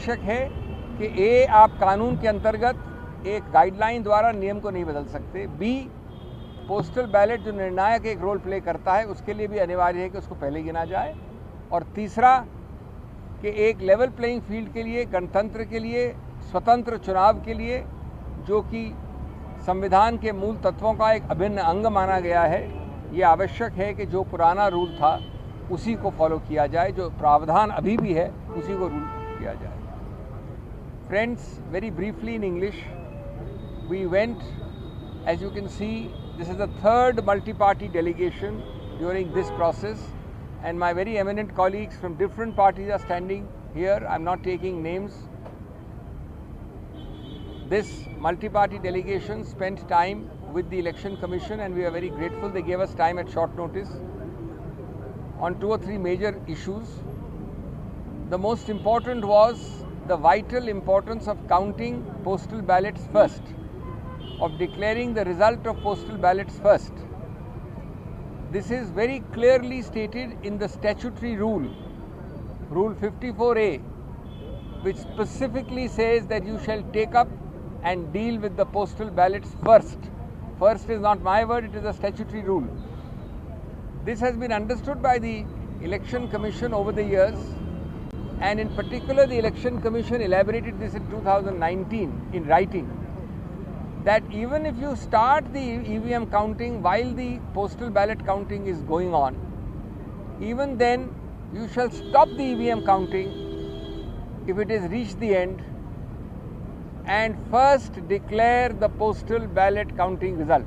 आवश्यक है कि आप कानून के अंतर्गत एक गाइडलाइन द्वारा नियम को नहीं बदल सकते। बी, पोस्टल बैलेट जो निर्णायक एक रोल प्ले करता है उसके लिए भी अनिवार्य है कि उसको पहले गिना जाए। और तीसरा कि एक लेवल प्लेइंग फील्ड के लिए, गणतंत्र के लिए, स्वतंत्र चुनाव के लिए, जो कि संविधान के मूल तत्वों का एक अभिन्न अंग माना गया है, ये आवश्यक है कि जो पुराना रूल था उसी को फॉलो किया जाए, जो प्रावधान अभी भी है उसी को रूल किया जाए। Friends, very briefly in English, we went, as you can see, this is the third multi-party delegation during this process, and my very eminent colleagues from different parties are standing here. I'm not taking names. This multi-party delegation spent time with the Election Commission, and we are very grateful. They gave us time at short notice on 2 or 3 major issues. The most important was the vital importance of counting postal ballots first, of declaring the result of postal ballots first. This is very clearly stated in the statutory rule, Rule 54A, which specifically says that you shall take up and deal with the postal ballots first. First is not my word, it is a statutory rule. This has been understood by the Election Commission over the years, and in particular the Election Commission elaborated this in 2019 in writing, that even if you start the EVM counting while the postal ballot counting is going on, even then you shall stop the EVM counting if it has reached the end, and first declare the postal ballot counting result.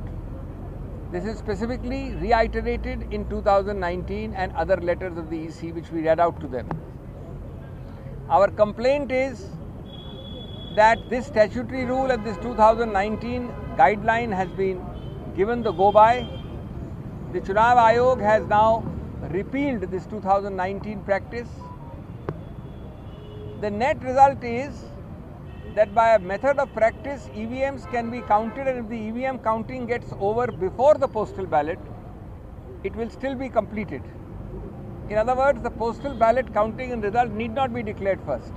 This is specifically reiterated in 2019 and other letters of the EC which we read out to them. Our complaint is that this statutory rule and this 2019 guideline has been given the go-by. The Chunav Ayog has now repealed this 2019 practice. The net result is that by a method of practice, EVMs can be counted, and if the EVM counting gets over before the postal ballot, it will still be completed. In other words, the postal ballot counting and result need not be declared first.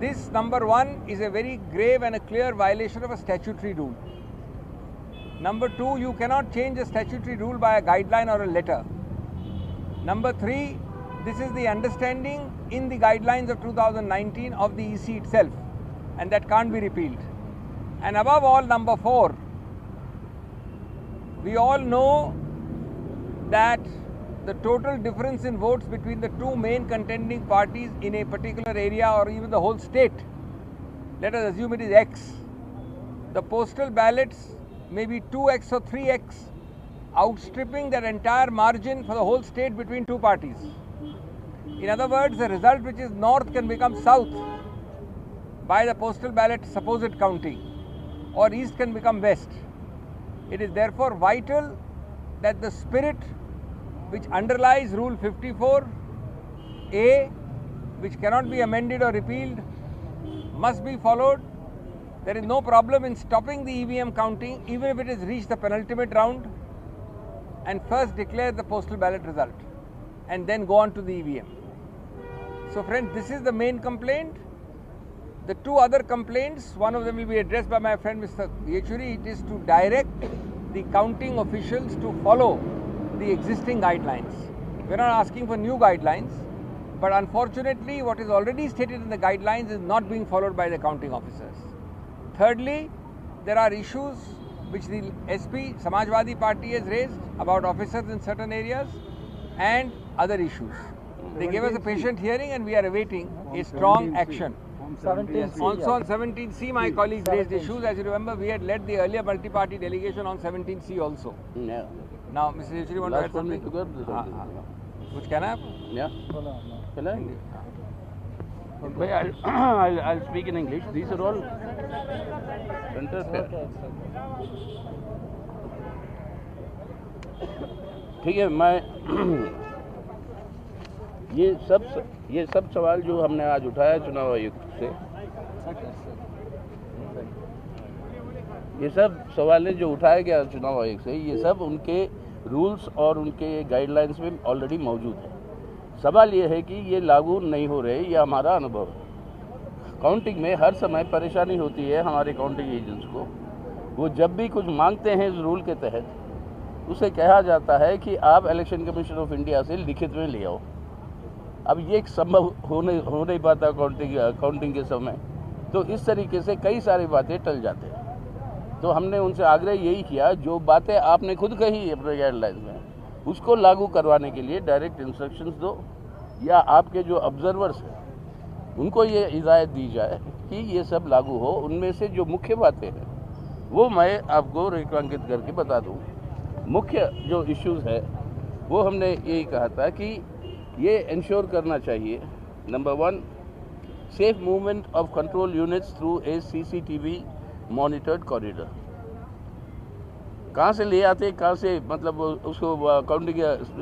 This, number one, is a very grave and a clear violation of a statutory rule. Number two, you cannot change a statutory rule by a guideline or a letter. Number three, this is the understanding in the guidelines of 2019 of the EC itself, and that can't be repealed. And above all, number four, we all know that the total difference in votes between the two main contending parties in a particular area or even the whole state, let us assume it is X. The postal ballots may be 2X or 3X, outstripping that entire margin for the whole state between two parties. In other words, the result which is north can become south by the postal ballot supposed counting, or east can become west. It is therefore vital that the spirit which underlies Rule 54A, which cannot be amended or repealed, must be followed. There is no problem in stopping the EVM counting even if it has reached the penultimate round, and first declare the postal ballot result and then go on to the EVM. So friends, this is the main complaint. The two other complaints, one of them will be addressed by my friend Mr. Yechuri. It is to direct the counting officials to follow the existing guidelines. We are not asking for new guidelines, but unfortunately what is already stated in the guidelines is not being followed by the counting officers. Thirdly, there are issues which the SP, Samajwadi Party, has raised about officers in certain areas and other issues. They gave us a patient hearing and we are awaiting a strong action. Also on 17C, my colleagues raised issues. As you remember, we had led the earlier multi-party delegation on 17C also. Yeah. Now, Mr. Yechuri, want to add something? Which can I have? Yeah. I'll speak in English. These are all ठीक है। मैं ये सब सवाल जो हमने आज उठाया चुनाव आयुक्त से, ये सब सवाल जो उठाया गया चुनाव आयोग से, ये सब उनके रूल्स और उनके गाइडलाइंस में ऑलरेडी मौजूद है। सवाल ये है कि ये लागू नहीं हो रहे, ये हमारा अनुभव है। काउंटिंग में हर समय परेशानी होती है हमारे काउंटिंग एजेंट्स को। वो जब भी कुछ मांगते हैं इस रूल के तहत उसे कहा जाता है कि आप इलेक्शन कमीशन ऑफ इंडिया से लिखित में ले आओ। अब ये संभव हो नहीं पाता काउंटिंग के समय, तो इस तरीके से कई सारी बातें टल जाते हैं। तो हमने उनसे आग्रह यही किया, जो बातें आपने खुद कही अपने गाइडलाइन में उसको लागू करवाने के लिए डायरेक्ट इंस्ट्रक्शंस दो, या आपके जो ऑब्जर्वर्स हैं उनको ये हिदायत दी जाए कि ये सब लागू हो। उनमें से जो मुख्य बातें हैं वो मैं आपको रेखांकित करके बता दूं। मुख्य जो इश्यूज है वो हमने यही कहा था कि ये इंश्योर करना चाहिए, number 1, safe movement of control units through a CCTV monitored corridor. कहाँ से ले आते, कहाँ से मतलब उसको काउंटिंग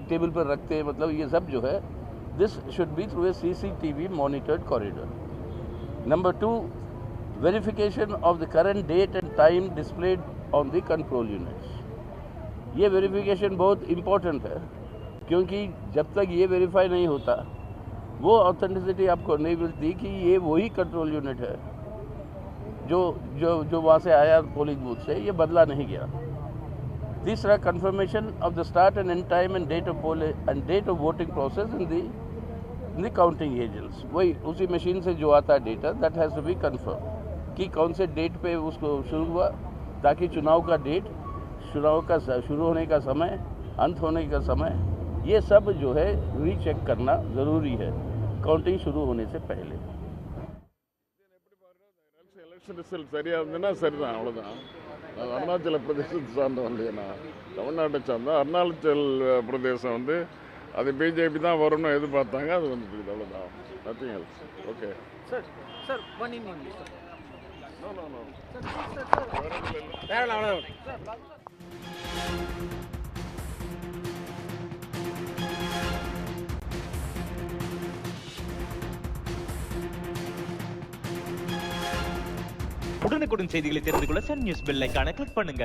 टेबल पर रखते, मतलब ये सब जो है this should be through a CCTV monitored corridor. Number 2, verification of the current date and time displayed on the control units. ये वेरिफिकेशन बहुत इम्पोर्टेंट है, क्योंकि जब तक ये वेरीफाई नहीं होता वो ऑथेंटिसिटी आपको नहीं मिलती कि ये वही कंट्रोल यूनिट है जो वहाँ से आया पोलिंग बूथ से, ये बदला नहीं गया। तीसरा, confirmation of the start and end time and date of polling and date of voting process in the counting agents. वही उसी मशीन से जो आता है data, that has to be confirm कि कौन से डेट पे उसको शुरू हुआ, ताकि चुनाव का डेट, चुनाव का शुरू होने का समय, अंत होने का समय, ये सब जो है रीचेक करना ज़रूरी है काउंटिंग शुरू होने से पहले। எலெக்ஷன் ரிசல்ட் சரியாக இருந்ததுன்னா சரிதான், அவ்வளோதான். நான் அருணாச்சல பிரதேசத்தை சார்ந்தவன் இல்லையா, நான் தமிழ்நாட்டை சார்ந்த அருணாச்சல் பிரதேசம் வந்து அது பிஜேபி தான் வரும்னு எதிர்பார்த்தாங்க, அது வந்துருக்கு, அவ்வளோதான். Nothing else. Okay sir one in only sir. No no no வேற அவ்வளோ. உடனுக்குடன் செய்திகளை தெரிந்து கொள்ள சன் நியூஸ் பெல் ஐகானை கிளிக் பண்ணுங்க.